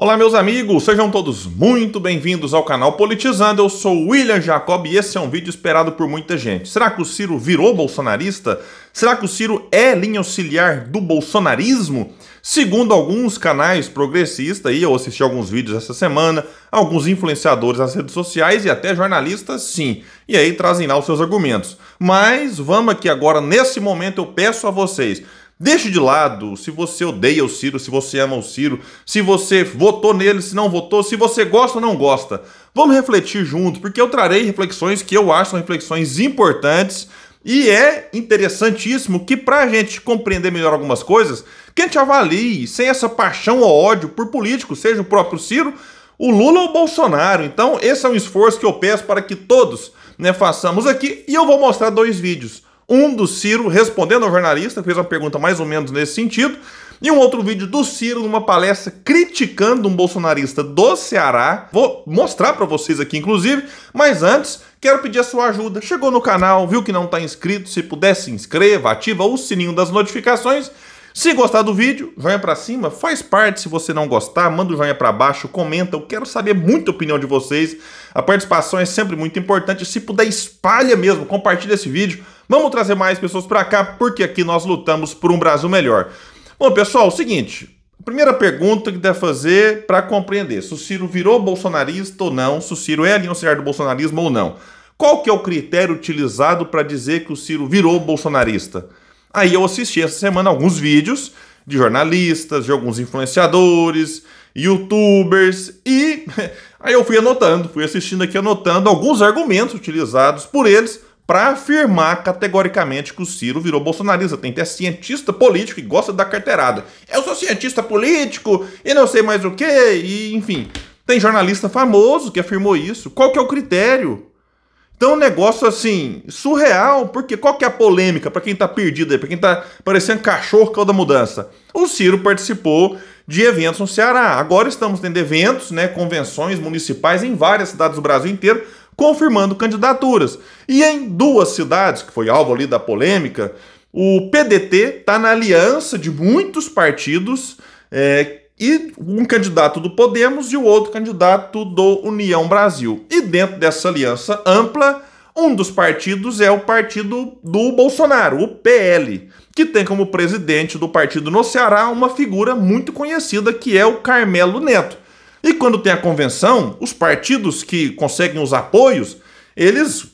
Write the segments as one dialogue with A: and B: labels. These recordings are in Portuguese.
A: Olá, meus amigos, sejam todos muito bem-vindos ao canal Politizando. Eu sou o William Jacob e esse é um vídeo esperado por muita gente. Será que o Ciro virou bolsonarista? Será que o Ciro é linha auxiliar do bolsonarismo? Segundo alguns canais progressistas, eu assisti alguns vídeos essa semana, alguns influenciadores nas redes sociais e até jornalistas, sim. E aí trazem lá os seus argumentos. Mas vamos aqui agora, nesse momento, eu peço a vocês: deixe de lado se você odeia o Ciro, se você ama o Ciro, se você votou nele, se não votou, se você gosta ou não gosta. Vamos refletir juntos, porque eu trarei reflexões que eu acho são reflexões importantes e é interessantíssimo que, para a gente compreender melhor algumas coisas, que a gente avalie sem essa paixão ou ódio por políticos, seja o próprio Ciro, o Lula ou o Bolsonaro. Então esse é um esforço que eu peço para que todos façamos aqui, e eu vou mostrar dois vídeos. Um do Ciro respondendo ao jornalista, fez uma pergunta mais ou menos nesse sentido, e um outro vídeo do Ciro numa palestra criticando um bolsonarista do Ceará. Vou mostrar para vocês aqui, inclusive, mas antes, quero pedir a sua ajuda. Chegou no canal, viu que não está inscrito, se puder se inscreva, ativa o sininho das notificações. Se gostar do vídeo, joinha para cima, faz parte. Se você não gostar, manda o joinha para baixo, comenta, eu quero saber muito a opinião de vocês. A participação é sempre muito importante, se puder espalha mesmo, compartilha esse vídeo. Vamos trazer mais pessoas para cá, porque aqui nós lutamos por um Brasil melhor. Bom, pessoal, é o seguinte, a primeira pergunta que deve fazer para compreender se o Ciro virou bolsonarista ou não, se o Ciro é a linha auxiliar do bolsonarismo ou não. Qual que é o critério utilizado para dizer que o Ciro virou bolsonarista? Aí eu assisti essa semana alguns vídeos de jornalistas, de alguns influenciadores, youtubers, e aí eu fui anotando, fui assistindo aqui anotando alguns argumentos utilizados por eles para afirmar categoricamente que o Ciro virou bolsonarista. Tem até cientista político que gosta da carteirada. Eu sou cientista político e não sei mais o que, e enfim. Tem jornalista famoso que afirmou isso. Qual que é o critério? Então, um negócio assim, surreal, porque qual que é a polêmica para quem tá perdido aí, para quem tá parecendo cachorro que é o da mudança? O Ciro participou de eventos no Ceará. Agora estamos tendo eventos, convenções municipais em várias cidades do Brasil inteiro, confirmando candidaturas. E em duas cidades, que foi alvo ali da polêmica, o PDT está na aliança de muitos partidos, e um candidato do Podemos e o outro candidato do União Brasil. E dentro dessa aliança ampla, um dos partidos é o partido do Bolsonaro, o PL, que tem como presidente do partido no Ceará uma figura muito conhecida, que é o Carmelo Neto. E quando tem a convenção, os partidos que conseguem os apoios, eles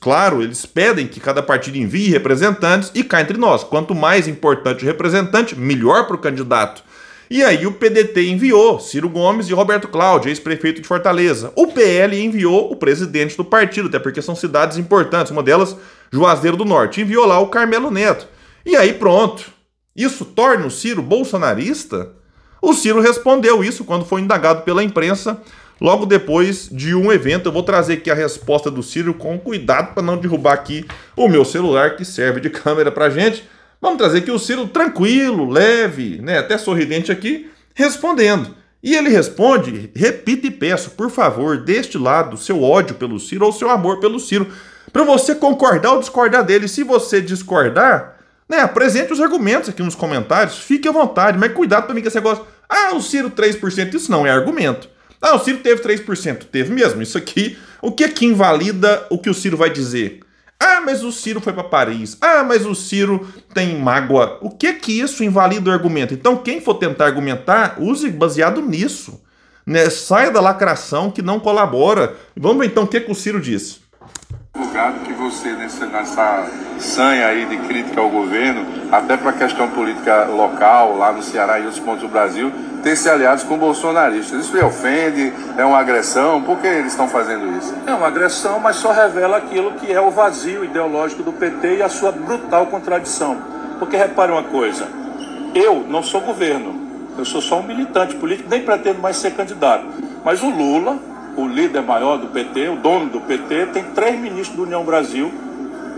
A: pedem que cada partido envie representantes, e cá entre nós, quanto mais importante o representante, melhor para o candidato. E aí o PDT enviou Ciro Gomes e Roberto Cláudio, ex-prefeito de Fortaleza. O PL enviou o presidente do partido, até porque são cidades importantes, uma delas Juazeiro do Norte. Enviou lá o Carmelo Neto. E aí pronto. Isso torna o Ciro bolsonarista? O Ciro respondeu isso quando foi indagado pela imprensa, logo depois de um evento. Eu vou trazer aqui a resposta do Ciro com cuidado para não derrubar aqui o meu celular, que serve de câmera pra gente. Vamos trazer aqui o Ciro tranquilo, leve, até sorridente aqui, respondendo. E ele responde, repito e peço, por favor, deste lado, seu ódio pelo Ciro ou seu amor pelo Ciro, para você concordar ou discordar dele. Se você discordar, apresente os argumentos aqui nos comentários, fique à vontade, mas cuidado para mim com esse negócio. Ah, o Ciro 3%, isso não é argumento. Ah, o Ciro teve 3%, teve mesmo. Isso aqui, o que invalida o que o Ciro vai dizer? Ah, mas o Ciro foi para Paris. Ah, mas o Ciro tem mágoa. O que isso invalida o argumento? Então, quem for tentar argumentar, use baseado nisso. Saia da lacração que não colabora. Vamos ver então o que o Ciro disse.
B: Que você, nessa sanha aí de crítica ao governo, até para a questão política local, lá no Ceará e outros pontos do Brasil, ter se aliados com bolsonaristas. Isso lhe ofende? É uma agressão? Por que eles estão fazendo isso?
C: É uma agressão, mas só revela aquilo que é o vazio ideológico do PT e a sua brutal contradição. Porque repare uma coisa, eu não sou governo, eu sou só um militante político, nem pretendo mais ser candidato. Mas o Lula, o líder maior do PT, o dono do PT, tem 3 ministros do União Brasil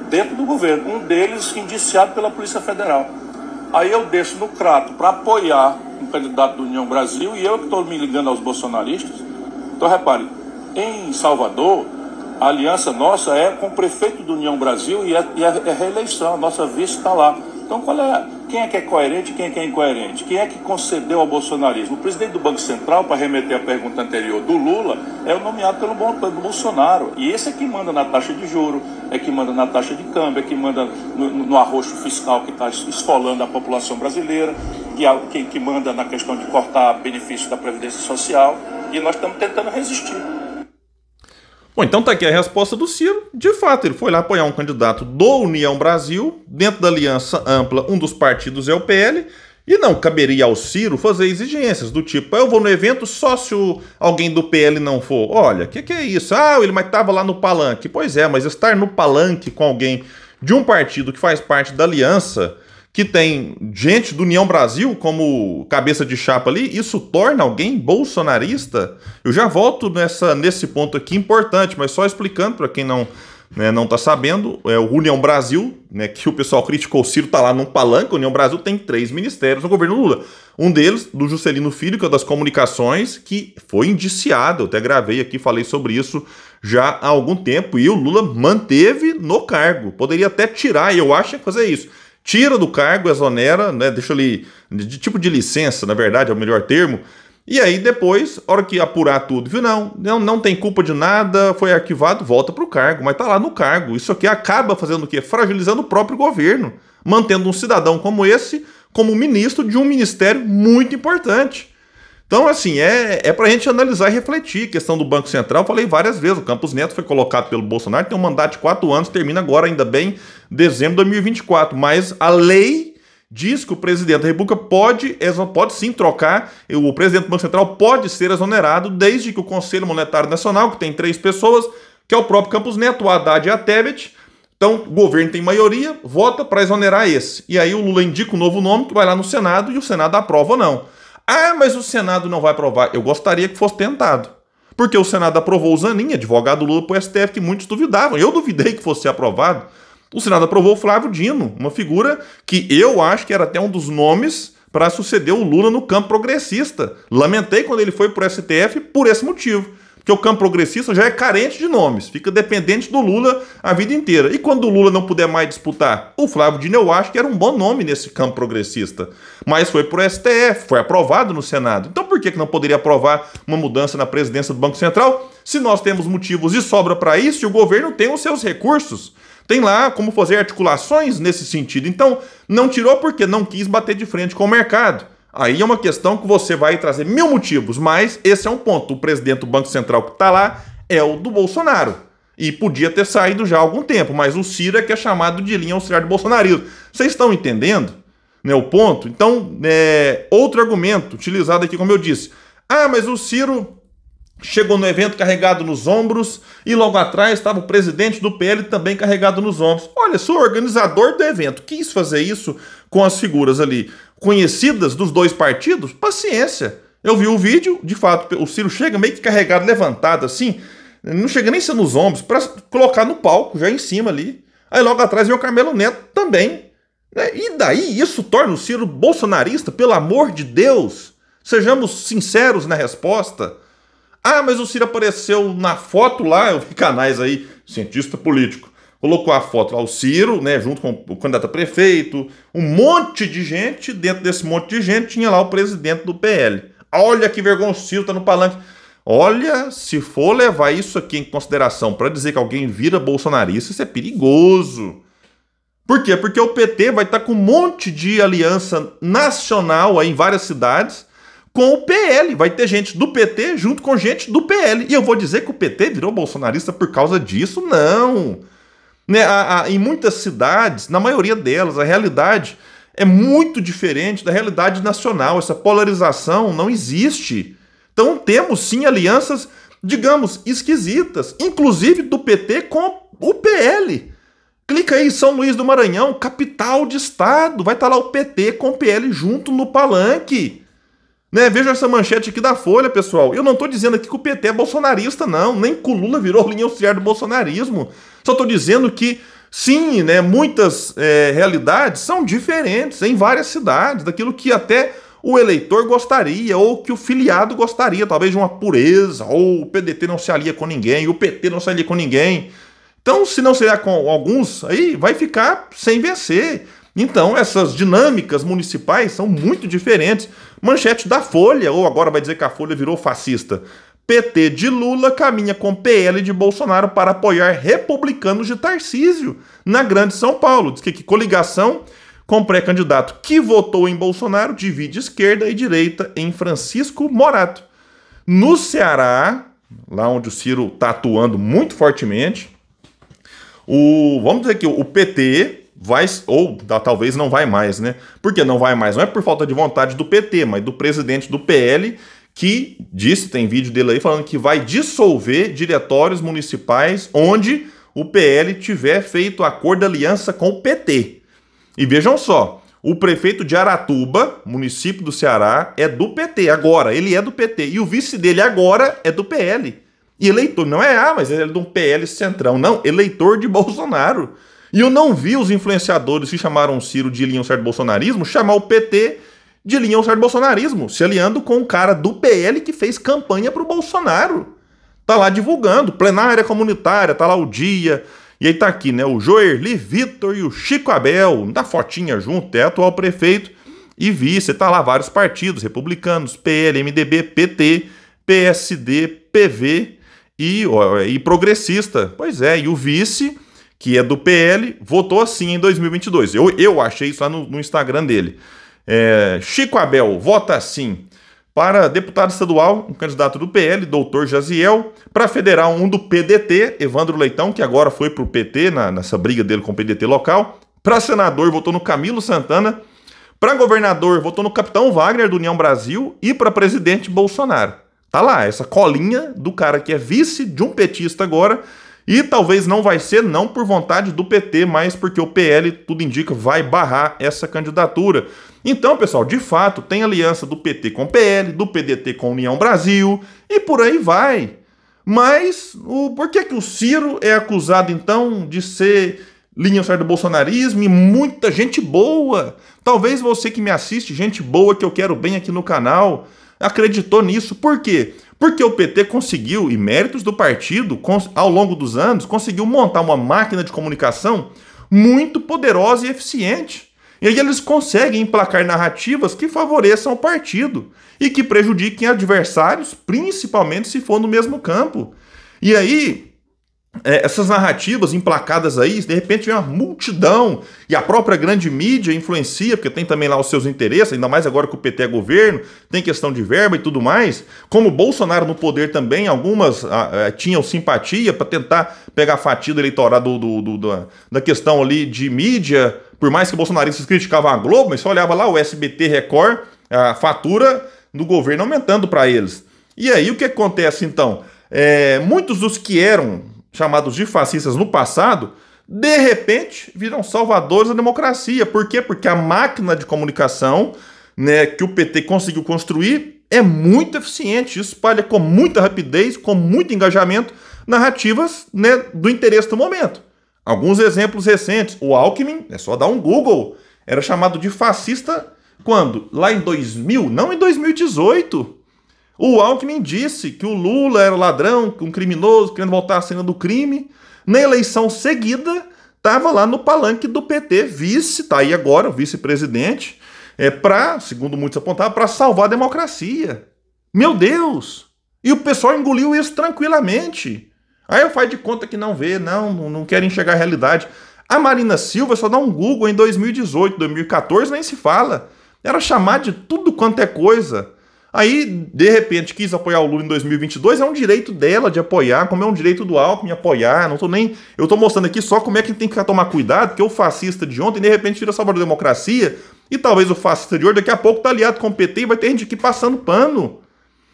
C: dentro do governo, um deles indiciado pela Polícia Federal. Aí eu desço no crato para apoiar um candidato do União Brasil e eu que estou me ligando aos bolsonaristas. Então repare, em Salvador, a aliança nossa é com o prefeito do União Brasil e é reeleição, a nossa vice está lá. Então qual é Quem é que é coerente e quem é que é incoerente? Quem é que concedeu ao bolsonarismo? O presidente do Banco Central, para remeter à pergunta anterior do Lula, é o nomeado pelo Bolsonaro. E esse é que manda na taxa de juro, é que manda na taxa de câmbio, é que manda no arroxo fiscal que está esfolando a população brasileira, que manda na questão de cortar benefícios da Previdência Social. E nós estamos tentando resistir.
A: Bom, então tá aqui a resposta do Ciro. De fato, ele foi lá apoiar um candidato do União Brasil, dentro da aliança ampla, um dos partidos é o PL, e não caberia ao Ciro fazer exigências do tipo, eu vou no evento só se alguém do PL não for. Olha, o que é isso? Ah, ele mas estava lá no palanque. Pois é, mas estar no palanque com alguém de um partido que faz parte da aliança, que tem gente do União Brasil como cabeça de chapa ali, isso torna alguém bolsonarista? Eu já volto nesse ponto aqui importante, mas só explicando para quem não está sabendo, o União Brasil, né, que o pessoal criticou, o Ciro está lá num palanque, o União Brasil tem 3 ministérios no governo Lula. Um deles, do Juscelino Filho, que é das comunicações, que foi indiciado, eu até gravei aqui, falei sobre isso já há algum tempo, e o Lula manteve no cargo. Poderia até tirar, e eu acho que ia fazer isso. Tira do cargo, exonera, né, deixa ele de tipo de licença, na verdade, é o melhor termo. E aí depois, a hora que apurar tudo, viu, não tem culpa de nada, foi arquivado, volta pro cargo, mas tá lá no cargo. Isso aqui acaba fazendo o quê? Fragilizando o próprio governo, mantendo um cidadão como esse como ministro de um ministério muito importante. Então, assim, é pra gente analisar e refletir. A questão do Banco Central, falei várias vezes, o Campos Neto foi colocado pelo Bolsonaro, tem um mandato de 4 anos, termina agora, ainda bem, dezembro de 2024. Mas a lei diz que o presidente da República pode sim trocar, o presidente do Banco Central pode ser exonerado, desde que o Conselho Monetário Nacional, que tem 3 pessoas, que é o próprio Campos Neto, o Haddad e a Tebet. Então, o governo tem maioria, vota para exonerar esse. E aí o Lula indica um novo nome que vai lá no Senado e o Senado aprova ou não. Ah, mas o Senado não vai aprovar. Eu gostaria que fosse tentado. Porque o Senado aprovou o Zanin, advogado do Lula para o STF, que muitos duvidavam. Eu duvidei que fosse aprovado. O Senado aprovou o Flávio Dino, uma figura que eu acho que era até um dos nomes para suceder o Lula no campo progressista. Lamentei quando ele foi para o STF por esse motivo. Porque o campo progressista já é carente de nomes, fica dependente do Lula a vida inteira. E quando o Lula não puder mais disputar, o Flávio Dino eu acho que era um bom nome nesse campo progressista. Mas foi pro STF, foi aprovado no Senado. Então por que não poderia aprovar uma mudança na presidência do Banco Central? Se nós temos motivos de sobra para isso, e o governo tem os seus recursos. Tem lá como fazer articulações nesse sentido. Então não tirou porque não quis bater de frente com o mercado. Aí é uma questão que você vai trazer 1000 motivos, mas esse é um ponto. O presidente do Banco Central que está lá é o do Bolsonaro. E podia ter saído já há algum tempo, mas o Ciro é que é chamado de linha auxiliar do bolsonarismo. Vocês estão entendendo, né, o ponto? Então, outro argumento utilizado aqui, como eu disse. Ah, mas o Ciro chegou no evento carregado nos ombros e logo atrás estava o presidente do PL também carregado nos ombros. Olha, se o organizador do evento quis fazer isso com as figuras ali conhecidas dos 2 partidos, paciência. Eu vi o vídeo, de fato, o Ciro chega meio que carregado, levantado assim, não chega nem ser nos ombros, para colocar no palco, já em cima ali. Aí logo atrás vem o Carmelo Neto também. E daí isso torna o Ciro bolsonarista, pelo amor de Deus? Sejamos sinceros na resposta. Ah, mas o Ciro apareceu na foto lá, eu vi canais aí, cientista político, colocou a foto lá, o Ciro, né, junto com o candidato a prefeito, um monte de gente, dentro desse monte de gente tinha lá o presidente do PL. Olha que vergonha, o Ciro tá no palanque. Olha, se for levar isso aqui em consideração para dizer que alguém vira bolsonarista, isso é perigoso. Por quê? Porque o PT vai estar com um monte de aliança nacional aí em várias cidades com o PL. Vai ter gente do PT junto com gente do PL. E eu vou dizer que o PT virou bolsonarista por causa disso? Não. Né, em muitas cidades, na maioria delas, a realidade é muito diferente da realidade nacional. Essa polarização não existe. Então temos sim alianças, digamos, esquisitas, inclusive do PT com o PL. Clica aí, São Luís do Maranhão, capital de estado, vai estar lá o PT com o PL junto no palanque. Né, veja essa manchete aqui da Folha, pessoal. Eu não estou dizendo aqui que o PT é bolsonarista, não. Nem que o Lula virou linha auxiliar do bolsonarismo. Só estou dizendo que, sim, né, muitas realidades são diferentes em várias cidades, daquilo que até o eleitor gostaria, ou que o filiado gostaria, talvez de uma pureza, ou o PDT não se alia com ninguém, o PT não se alia com ninguém. Então, se não se aliar com alguns, aí vai ficar sem vencer. Então, essas dinâmicas municipais são muito diferentes. Manchete da Folha, ou agora vai dizer que a Folha virou fascista. PT de Lula caminha com PL de Bolsonaro para apoiar republicanos de Tarcísio na Grande São Paulo. Diz que coligação com pré-candidato que votou em Bolsonaro divide esquerda e direita em Francisco Morato. No Ceará, lá onde o Ciro está atuando muito fortemente, vamos dizer que o PT vai, ou talvez não vai mais, né? Por que não vai mais? Não é por falta de vontade do PT, mas do presidente do PL, que disse, tem vídeo dele aí, falando que vai dissolver diretórios municipais onde o PL tiver feito acordo de aliança com o PT. E vejam só, o prefeito de Aratuba, município do Ceará, é do PT agora, ele é do PT. E o vice dele agora é do PL. E eleitor, não é, mas ele é de um PL centrão, não, eleitor de Bolsonaro. E eu não vi os influenciadores que chamaram o Ciro de linha certo bolsonarismo chamar o PT de linha certo bolsonarismo, se aliando com um cara do PL que fez campanha pro Bolsonaro. Tá lá divulgando, plenária comunitária, tá lá o dia. E aí tá aqui, né, o Joerli Vitor e o Chico Abel, da fotinha junto, é atual prefeito e vice, tá lá vários partidos, republicanos, PL, MDB, PT, PSD, PV e progressista. Pois é, e o vice, que é do PL, votou assim em 2022. Eu achei isso lá no Instagram dele. Chico Abel vota assim para deputado estadual, um candidato do PL, doutor Jaziel, para federal, um do PDT, Evandro Leitão, que agora foi para o PT, nessa briga dele com o PDT local, para senador votou no Camilo Santana, para governador votou no Capitão Wagner do União Brasil e para presidente Bolsonaro. Tá lá, essa colinha do cara que é vice de um petista agora, e talvez não vai ser não por vontade do PT, mas porque o PL, tudo indica, vai barrar essa candidatura. Então, pessoal, de fato, tem aliança do PT com o PL, do PDT com a União Brasil, e por aí vai. Mas por que o Ciro é acusado, então, de ser linha certa do bolsonarismo e muita gente boa? Talvez você que me assiste, gente boa que eu quero bem aqui no canal, acreditou nisso. Por quê? Porque o PT conseguiu, e méritos do partido, ao longo dos anos, conseguiu montar uma máquina de comunicação muito poderosa e eficiente. E aí eles conseguem emplacar narrativas que favoreçam o partido e que prejudiquem adversários, principalmente se for no mesmo campo. E aí, essas narrativas emplacadas aí, de repente vem uma multidão, e a própria grande mídia influencia, porque tem também lá os seus interesses, ainda mais agora que o PT é governo, tem questão de verba e tudo mais. Como o Bolsonaro no poder também, algumas tinham simpatia para tentar pegar a fatia do eleitorado da questão ali de mídia. Por mais que bolsonaristas criticavam a Globo, mas só olhava lá o SBT, Record, a fatura do governo aumentando para eles. E aí o que acontece então? Muitos dos que eram chamados de fascistas no passado, de repente viram salvadores da democracia. Por quê? Porque a máquina de comunicação, né, que o PT conseguiu construir é muito eficiente, espalha com muita rapidez, com muito engajamento, narrativas, né, do interesse do momento. Alguns exemplos recentes. O Alckmin, é só dar um Google, era chamado de fascista quando? Lá em 2000, não em 2018. O Alckmin disse que o Lula era ladrão, um criminoso, querendo voltar à cena do crime. Na eleição seguida, estava lá no palanque do PT, vice, tá aí agora, o vice-presidente, segundo muitos apontavam, para salvar a democracia. Meu Deus! E o pessoal engoliu isso tranquilamente. Aí eu faz de conta que não vê, não quer enxergar a realidade. A Marina Silva só dá um Google em 2018, 2014, nem se fala. Era chamada de tudo quanto é coisa. Aí, de repente, quis apoiar o Lula em 2022, é um direito dela de apoiar, como é um direito do Alckmin apoiar. Eu tô mostrando aqui só como é que tem que tomar cuidado, porque o fascista de ontem, de repente, vira salvador da democracia, e talvez o fascista de hoje, daqui a pouco, tá aliado com o PT e vai ter gente aqui passando pano.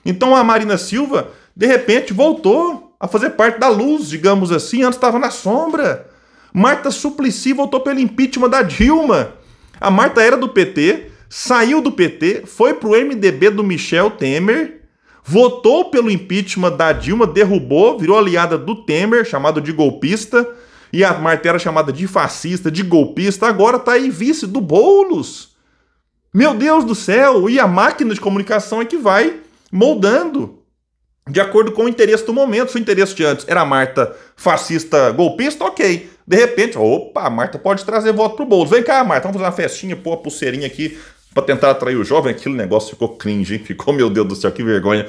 A: Então a Marina Silva, de repente, voltou a fazer parte da luz, digamos assim, antes estava na sombra. Marta Suplicy voltou pelo impeachment da Dilma. A Marta era do PT, saiu do PT, foi pro MDB do Michel Temer, votou pelo impeachment da Dilma, derrubou, virou aliada do Temer, chamado de golpista, e a Marta era chamada de fascista, de golpista, agora tá aí vice do Boulos. Meu Deus do céu, e a máquina de comunicação é que vai moldando. de acordo com o interesse do momento. Se o interesse de antes era a Marta fascista golpista, ok. De repente, opa, a Marta pode trazer voto pro Boulos. Vem cá, Marta, vamos fazer uma festinha, pôr a pulseirinha aqui pra tentar atrair o jovem. Aquele negócio ficou cringe, hein? Ficou, meu Deus do céu, que vergonha.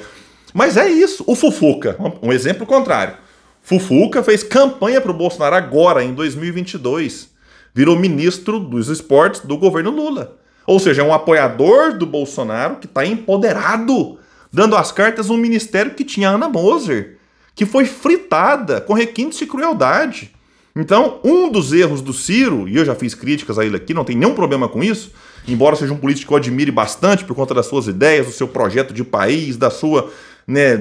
A: Mas é isso. O Fufuca, um exemplo contrário. Fufuca fez campanha pro Bolsonaro agora, em 2022. Virou ministro dos esportes do governo Lula. Ou seja, é um apoiador do Bolsonaro que está empoderado, dando as cartas no ministério que tinha a Ana Moser, que foi fritada com requintes de crueldade. Então, um dos erros do Ciro, e eu já fiz críticas a ele aqui, não tem nenhum problema com isso, embora seja um político que eu admire bastante por conta das suas ideias, do seu projeto de país, da sua,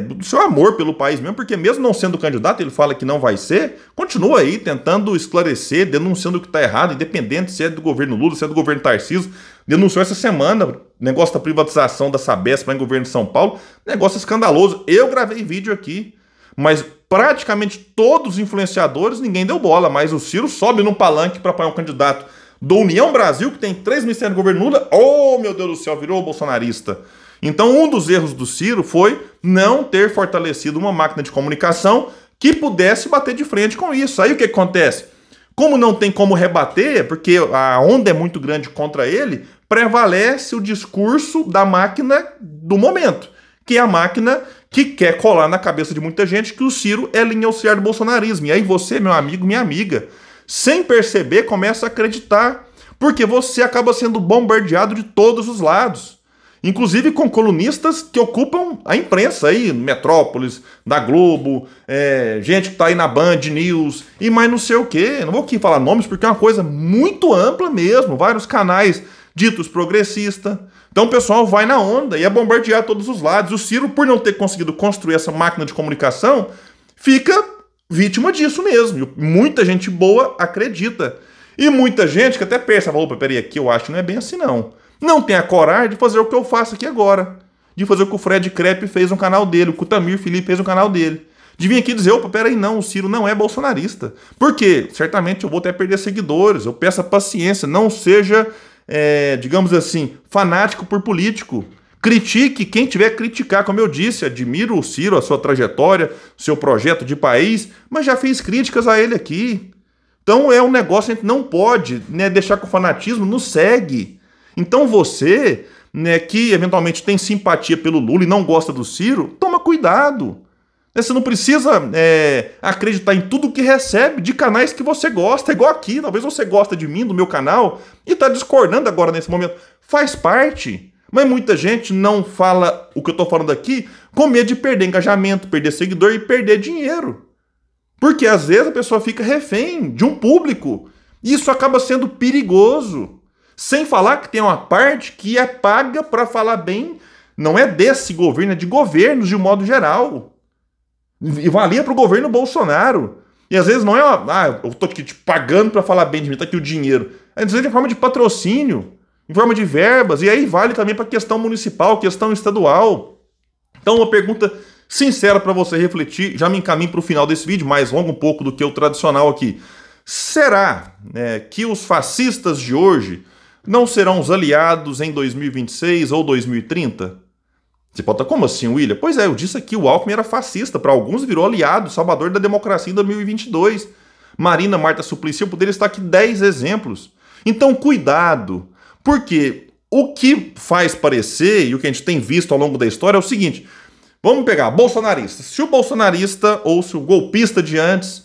A: do seu amor pelo país mesmo, porque mesmo não sendo candidato, ele fala que não vai ser, continua aí tentando esclarecer, denunciando o que está errado, independente se é do governo Lula, se é do governo Tarcísio. Denunciou essa semana negócio da privatização da Sabesp lá em governo de São Paulo, negócio escandaloso. Eu gravei vídeo aqui, mas praticamente todos os influenciadores, ninguém deu bola, mas o Ciro sobe no palanque para apoiar um candidato do União Brasil, que tem 3 ministérios do governo Lula. Oh, meu Deus do céu, virou bolsonarista. Então, um dos erros do Ciro foi não ter fortalecido uma máquina de comunicação que pudesse bater de frente com isso. Aí o que acontece? Como não tem como rebater, porque a onda é muito grande contra ele, prevalece o discurso da máquina do momento, que é a máquina que quer colar na cabeça de muita gente que o Ciro é linha auxiliar do bolsonarismo. E aí você, meu amigo, minha amiga, sem perceber, começa a acreditar, porque você acaba sendo bombardeado de todos os lados. Inclusive com colunistas que ocupam a imprensa aí, Metrópolis, da Globo, gente que tá aí na Band News e mais não sei o quê. Não vou aqui falar nomes porque é uma coisa muito ampla mesmo, vários canais ditos progressistas. Então o pessoal vai na onda e é bombardear todos os lados. O Ciro, por não ter conseguido construir essa máquina de comunicação, fica vítima disso mesmo. E muita gente boa acredita. E muita gente que até pensa, opa, peraí, aqui eu acho que não é bem assim não. Não tem a coragem de fazer o que eu faço aqui agora. De fazer o que o Fred Crepe fez no canal dele, o que o Tamir Felipe fez no canal dele. De vir aqui dizer, opa, peraí, não, o Ciro não é bolsonarista. Por quê? Certamente eu vou até perder seguidores. Eu peço a paciência, não seja, digamos assim, fanático por político. Critique quem tiver que criticar, como eu disse, admiro o Ciro, a sua trajetória, o seu projeto de país, mas já fiz críticas a ele aqui. Então é um negócio que a gente não pode deixar que o fanatismo nos segue. Então você, que eventualmente tem simpatia pelo Lula e não gosta do Ciro, toma cuidado. Você não precisa acreditar em tudo que recebe de canais que você gosta, igual aqui. Talvez você gosta de mim, do meu canal, e está discordando agora nesse momento. Faz parte. Mas muita gente não fala o que eu estou falando aqui com medo de perder engajamento, perder seguidor e perder dinheiro. Porque às vezes a pessoa fica refém de um público. E isso acaba sendo perigoso. Sem falar que tem uma parte que é paga para falar bem, não é desse governo, é de governos de um modo geral. E valia para o governo Bolsonaro. E às vezes não é eu estou aqui te pagando para falar bem de mim, está aqui o dinheiro. Às vezes é em forma de patrocínio, em forma de verbas, e aí vale também para questão municipal, questão estadual. Então uma pergunta sincera para você refletir, já me encaminho para o final desse vídeo, mais longo um pouco do que o tradicional aqui. Será que os fascistas de hoje não serão os aliados em 2026 ou 2030? Você pode estar, como assim, William? Pois é, eu disse aqui, o Alckmin era fascista, para alguns virou aliado, salvador da democracia em 2022. Marina, Marta Suplicy, eu poderia estar aqui 10 exemplos. Então, cuidado, porque o que faz parecer, e o que a gente tem visto ao longo da história é o seguinte, vamos pegar bolsonarista. Se o bolsonarista ou se o golpista de antes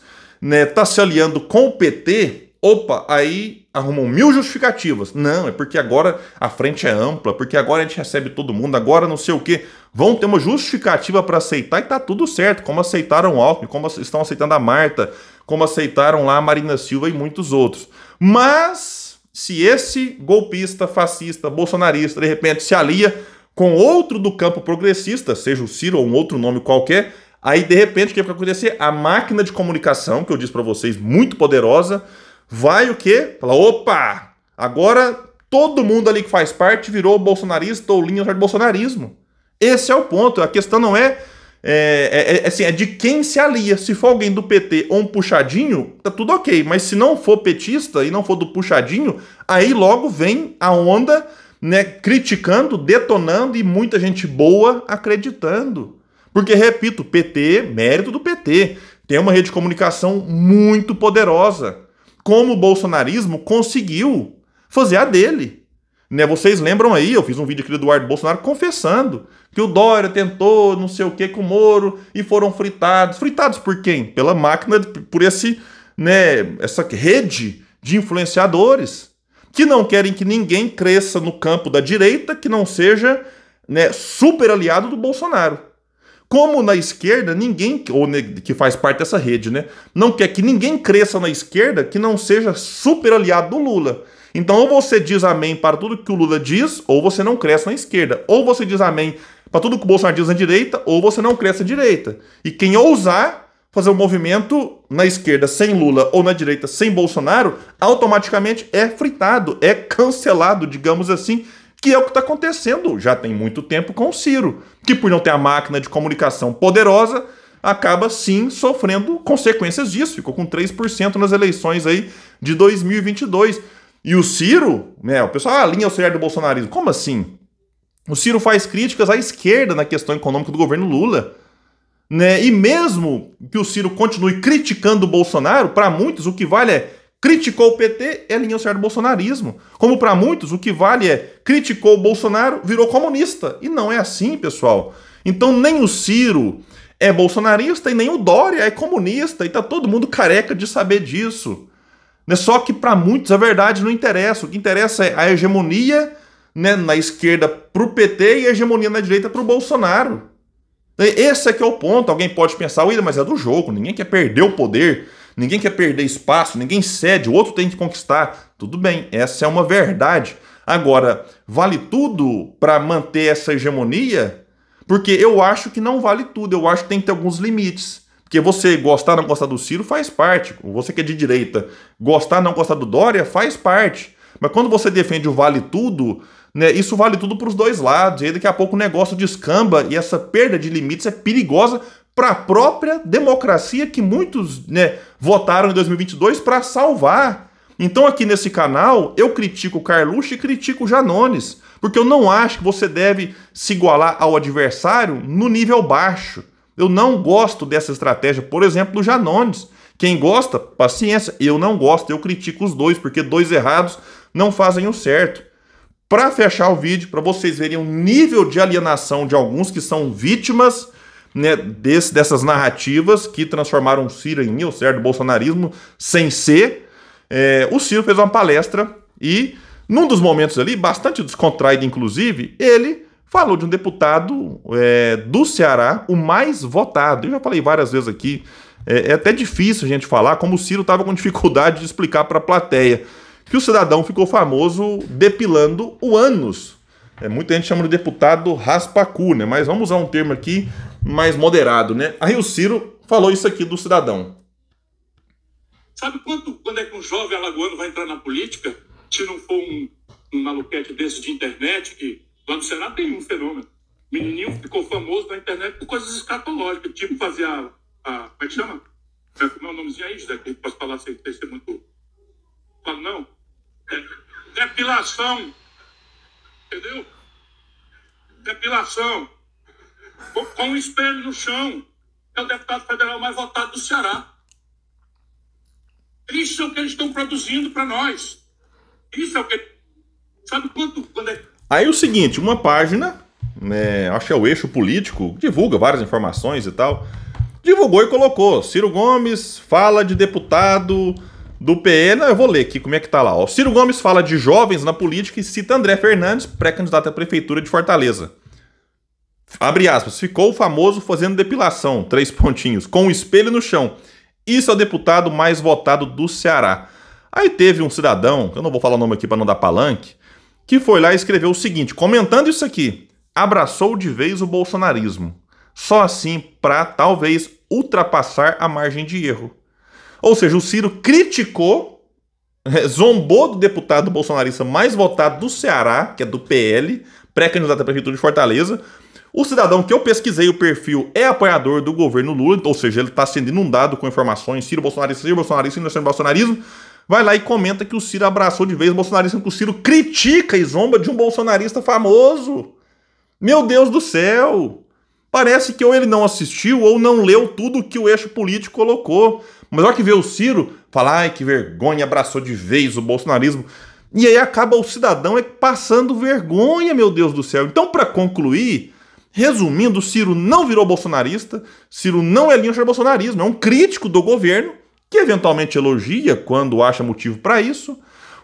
A: tá se aliando com o PT, opa, aí arrumam 1000 justificativas. Não, é porque agora a frente é ampla, porque agora a gente recebe todo mundo, agora não sei o quê. Vão ter uma justificativa para aceitar e tá tudo certo, como aceitaram o Alckmin, como estão aceitando a Marta, como aceitaram lá a Marina Silva e muitos outros. Mas, se esse golpista, fascista, bolsonarista, de repente se alia com outro do campo progressista, seja o Ciro ou um outro nome qualquer, aí de repente o que vai acontecer? A máquina de comunicação, que eu disse para vocês, muito poderosa, vai o quê? Fala, opa, agora todo mundo ali que faz parte virou bolsonarista ou linha de bolsonarismo. Esse é o ponto, a questão não é de quem se alia. Se for alguém do PT ou um puxadinho, tá tudo ok, mas se não for petista e não for do puxadinho, aí logo vem a onda, criticando, detonando e muita gente boa acreditando. Porque, repito, PT, mérito do PT, tem uma rede de comunicação muito poderosa. Como o bolsonarismo conseguiu fazer a dele. Né, vocês lembram aí, eu fiz um vídeo aqui do Eduardo Bolsonaro confessando que o Dória tentou não sei o que com o Moro e foram fritados. Fritados por quem? Pela máquina, por esse, né, essa rede de influenciadores que não querem que ninguém cresça no campo da direita que não seja, né, super aliado do Bolsonaro. Como na esquerda, ninguém, ou que faz parte dessa rede, né, não quer que ninguém cresça na esquerda que não seja super aliado do Lula. Então, ou você diz amém para tudo que o Lula diz, ou você não cresce na esquerda. Ou você diz amém para tudo que o Bolsonaro diz na direita, ou você não cresce na direita. E quem ousar fazer um movimento na esquerda sem Lula ou na direita sem Bolsonaro, automaticamente é fritado, é cancelado, digamos assim, que é o que está acontecendo já tem muito tempo com o Ciro, que por não ter a máquina de comunicação poderosa, acaba sim sofrendo consequências disso. Ficou com 3% nas eleições aí de 2022. E o Ciro, né, o pessoal, a linha auxiliar do bolsonarismo. Como assim? O Ciro faz críticas à esquerda na questão econômica do governo Lula. Né? E mesmo que o Ciro continue criticando o Bolsonaro, para muitos o que vale é criticou o PT, é linha auxiliar do bolsonarismo. Como para muitos o que vale é criticou o Bolsonaro, virou comunista. E não é assim, pessoal. Então nem o Ciro é bolsonarista e nem o Dória é comunista. E tá todo mundo careca de saber disso. Só que para muitos a verdade não interessa. O que interessa é a hegemonia, né, na esquerda para o PT e a hegemonia na direita para o Bolsonaro. Esse é que é o ponto. Alguém pode pensar, William, mas é do jogo. Ninguém quer perder o poder, ninguém quer perder espaço, ninguém cede, o outro tem que conquistar. Tudo bem, essa é uma verdade. Agora, vale tudo para manter essa hegemonia? Porque eu acho que não vale tudo. Eu acho que tem que ter alguns limites. Porque você gostar ou não gostar do Ciro faz parte. Você que é de direita, gostar ou não gostar do Dória faz parte. Mas quando você defende o vale tudo, né, isso vale tudo para os dois lados. E aí daqui a pouco o negócio descamba e essa perda de limites é perigosa para a própria democracia que muitos, né, votaram em 2022 para salvar. Então aqui nesse canal eu critico o Carluxo e critico o Janones. Porque eu não acho que você deve se igualar ao adversário no nível baixo. Eu não gosto dessa estratégia, por exemplo, do Janones. Quem gosta, paciência. Eu não gosto, eu critico os dois, porque dois errados não fazem o certo. Para fechar o vídeo, para vocês verem o nível de alienação de alguns que são vítimas, né, dessas narrativas que transformaram o Ciro em linha auxiliar do bolsonarismo sem ser, o Ciro fez uma palestra e, num dos momentos ali, bastante descontraído inclusive, ele falou de um deputado do Ceará, o mais votado. Eu já falei várias vezes aqui, é até difícil a gente falar, como o Ciro estava com dificuldade de explicar para a plateia, que o cidadão ficou famoso depilando o ânus. Muita gente chama de deputado raspacu, né? Mas vamos usar um termo aqui mais moderado, né? Aí o Ciro falou isso aqui do cidadão.
C: Sabe quando é que um jovem alagoano vai entrar na política, se não for um maluquete desse de internet que... Lá no Ceará tem um fenômeno. O menininho ficou famoso na internet por coisas escatológicas, tipo fazer como é que chama? Como é o nomezinho aí, José? Que posso falar sem ser muito... Falo, não. Depilação. Entendeu? Depilação. Com um espelho no chão. É o deputado federal mais votado do Ceará. Isso é o que eles estão produzindo para nós. Isso é o que... Sabe quando é...
A: Aí o seguinte, uma página, né, acho que é o Eixo Político, divulga várias informações e tal, divulgou e colocou, Ciro Gomes fala de deputado do PL, eu vou ler aqui como é que tá lá, ó. Ciro Gomes fala de jovens na política e cita André Fernandes, pré-candidato à prefeitura de Fortaleza. Abre aspas, ficou famoso fazendo depilação, 3 pontinhos, com um espelho no chão. Isso é o deputado mais votado do Ceará. Aí teve um cidadão, que eu não vou falar o nome aqui para não dar palanque, que foi lá e escreveu o seguinte, comentando isso aqui, abraçou de vez o bolsonarismo, só assim para talvez ultrapassar a margem de erro. Ou seja, o Ciro criticou, zombou do deputado bolsonarista mais votado do Ceará, que é do PL, pré-candidato à prefeitura de Fortaleza. O cidadão que eu pesquisei o perfil é apoiador do governo Lula, ou seja, ele está sendo inundado com informações, Ciro bolsonarista, inocente bolsonarismo, vai lá e comenta que o Ciro abraçou de vez o bolsonarismo, que o Ciro critica e zomba de um bolsonarista famoso. Meu Deus do céu! Parece que ou ele não assistiu ou não leu tudo que o eixo político colocou. Mas olha que vê o Ciro falar, ai que vergonha, abraçou de vez o bolsonarismo. E aí acaba o cidadão passando vergonha, meu Deus do céu. Então, para concluir, resumindo, o Ciro não virou bolsonarista, Ciro não é linha de bolsonarismo, é um crítico do governo, que eventualmente elogia quando acha motivo para isso.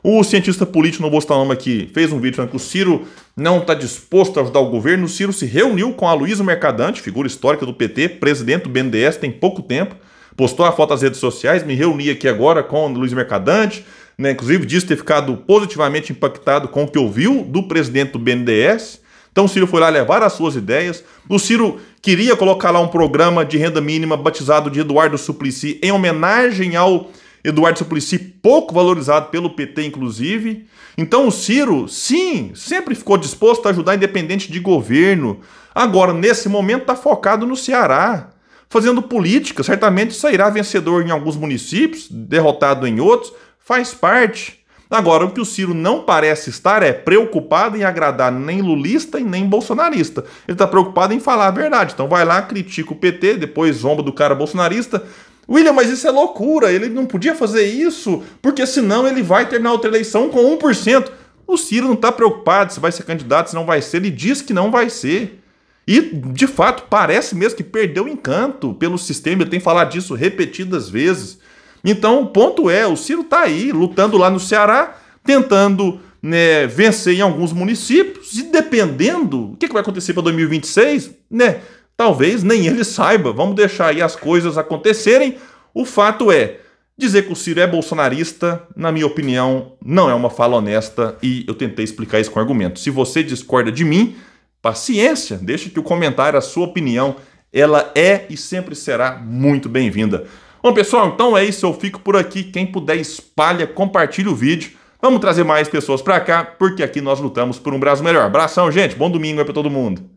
A: O cientista político, não vou citar o nome aqui, fez um vídeo falando que o Ciro não está disposto a ajudar o governo. O Ciro se reuniu com a Luísa Mercadante, figura histórica do PT, presidente do BNDES, tem pouco tempo, postou a foto nas redes sociais, me reuni aqui agora com a Luísa Mercadante, né, inclusive disse ter ficado positivamente impactado com o que ouviu do presidente do BNDES. Então o Ciro foi lá levar as suas ideias. O Ciro queria colocar lá um programa de renda mínima batizado de Eduardo Suplicy, em homenagem ao Eduardo Suplicy, pouco valorizado pelo PT, inclusive. Então o Ciro, sim, sempre ficou disposto a ajudar independente de governo. Agora, nesse momento, está focado no Ceará, fazendo política. Certamente sairá vencedor em alguns municípios, derrotado em outros, faz parte. Agora, o que o Ciro não parece estar é preocupado em agradar nem lulista e nem bolsonarista. Ele está preocupado em falar a verdade. Então vai lá, critica o PT, depois zomba do cara bolsonarista. William, mas isso é loucura, ele não podia fazer isso, porque senão ele vai terminar outra eleição com 1%. O Ciro não está preocupado se vai ser candidato, se não vai ser, ele diz que não vai ser. E, de fato, parece mesmo que perdeu o encanto pelo sistema, ele tem falado disso repetidas vezes. Então, o ponto é, o Ciro está aí, lutando lá no Ceará, tentando, né, vencer em alguns municípios, e dependendo, o que vai acontecer para 2026, né? Talvez nem ele saiba, vamos deixar aí as coisas acontecerem. O fato é, dizer que o Ciro é bolsonarista, na minha opinião, não é uma fala honesta e eu tentei explicar isso com argumentos. Se você discorda de mim, paciência, deixe que o comentário, a sua opinião, ela é e sempre será muito bem-vinda. Bom, pessoal, então é isso, eu fico por aqui. Quem puder, espalha, compartilha o vídeo. Vamos trazer mais pessoas para cá, porque aqui nós lutamos por um Brasil melhor. Abração, gente, bom domingo aí para todo mundo.